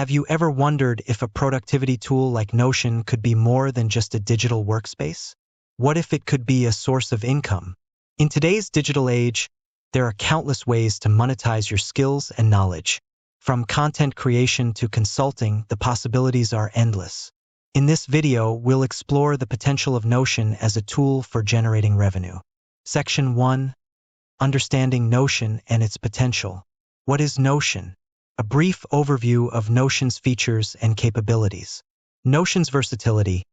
Have you ever wondered if a productivity tool like Notion could be more than just a digital workspace? What if it could be a source of income? In today's digital age, there are countless ways to monetize your skills and knowledge. From content creation to consulting, the possibilities are endless. In this video, we'll explore the potential of Notion as a tool for generating revenue. Section 1. Understanding Notion and its potential. What is Notion? A brief overview of Notion's features and capabilities. Notion's versatility.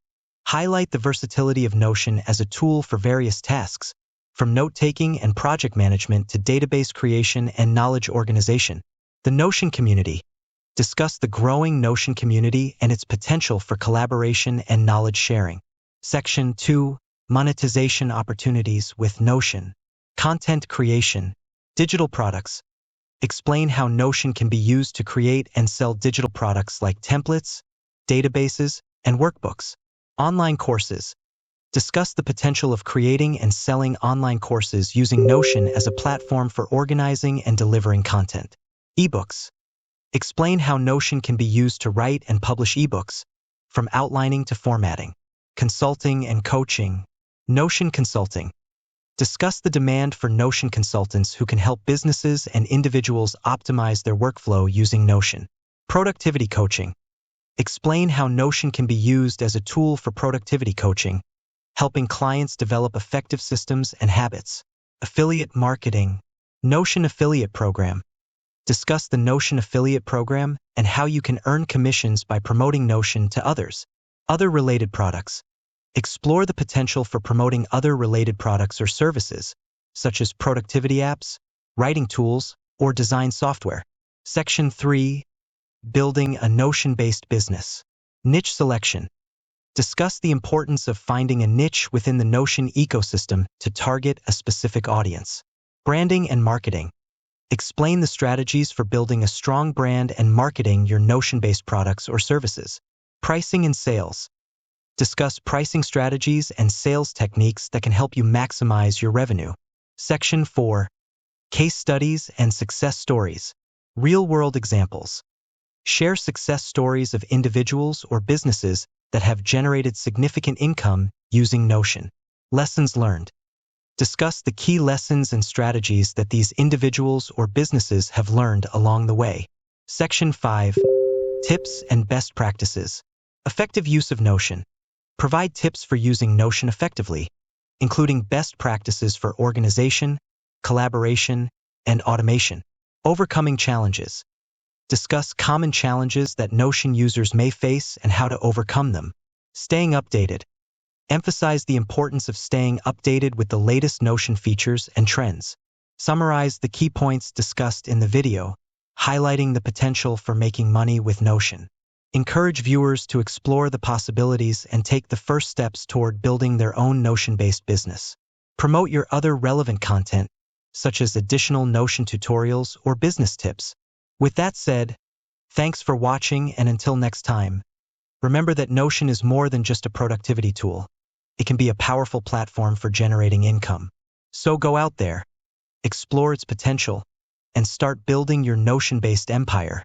Highlight the versatility of Notion as a tool for various tasks, from note-taking and project management to database creation and knowledge organization. The Notion community. Discuss the growing Notion community and its potential for collaboration and knowledge sharing. Section 2. Monetization opportunities with Notion. Content creation. Digital products. Explain how Notion can be used to create and sell digital products like templates, databases, and workbooks. Online courses. Discuss the potential of creating and selling online courses using Notion as a platform for organizing and delivering content. Ebooks. Explain how Notion can be used to write and publish ebooks, from outlining to formatting. Consulting and coaching. Notion consulting. Discuss the demand for Notion consultants who can help businesses and individuals optimize their workflow using Notion. Productivity coaching. Explain how Notion can be used as a tool for productivity coaching, helping clients develop effective systems and habits. Affiliate marketing. Notion affiliate program. Discuss the Notion affiliate program and how you can earn commissions by promoting Notion to others. Other related products. Explore the potential for promoting other related products or services, such as productivity apps, writing tools, or design software. Section 3. Building a Notion-based business. Niche selection. Discuss the importance of finding a niche within the Notion ecosystem to target a specific audience. Branding and marketing. Explain the strategies for building a strong brand and marketing your Notion-based products or services. Pricing and sales. Discuss pricing strategies and sales techniques that can help you maximize your revenue. Section 4. Case studies and success stories. Real-world examples. Share success stories of individuals or businesses that have generated significant income using Notion. Lessons learned. Discuss the key lessons and strategies that these individuals or businesses have learned along the way. Section 5. Tips and best practices. Effective use of Notion. Provide tips for using Notion effectively, including best practices for organization, collaboration, and automation. Overcoming challenges. Discuss common challenges that Notion users may face and how to overcome them. Staying updated. Emphasize the importance of staying updated with the latest Notion features and trends. Summarize the key points discussed in the video, highlighting the potential for making money with Notion. Encourage viewers to explore the possibilities and take the first steps toward building their own Notion-based business. Promote your other relevant content, such as additional Notion tutorials or business tips. With that said, thanks for watching, and until next time, remember that Notion is more than just a productivity tool. It can be a powerful platform for generating income. So go out there, explore its potential, and start building your Notion-based empire.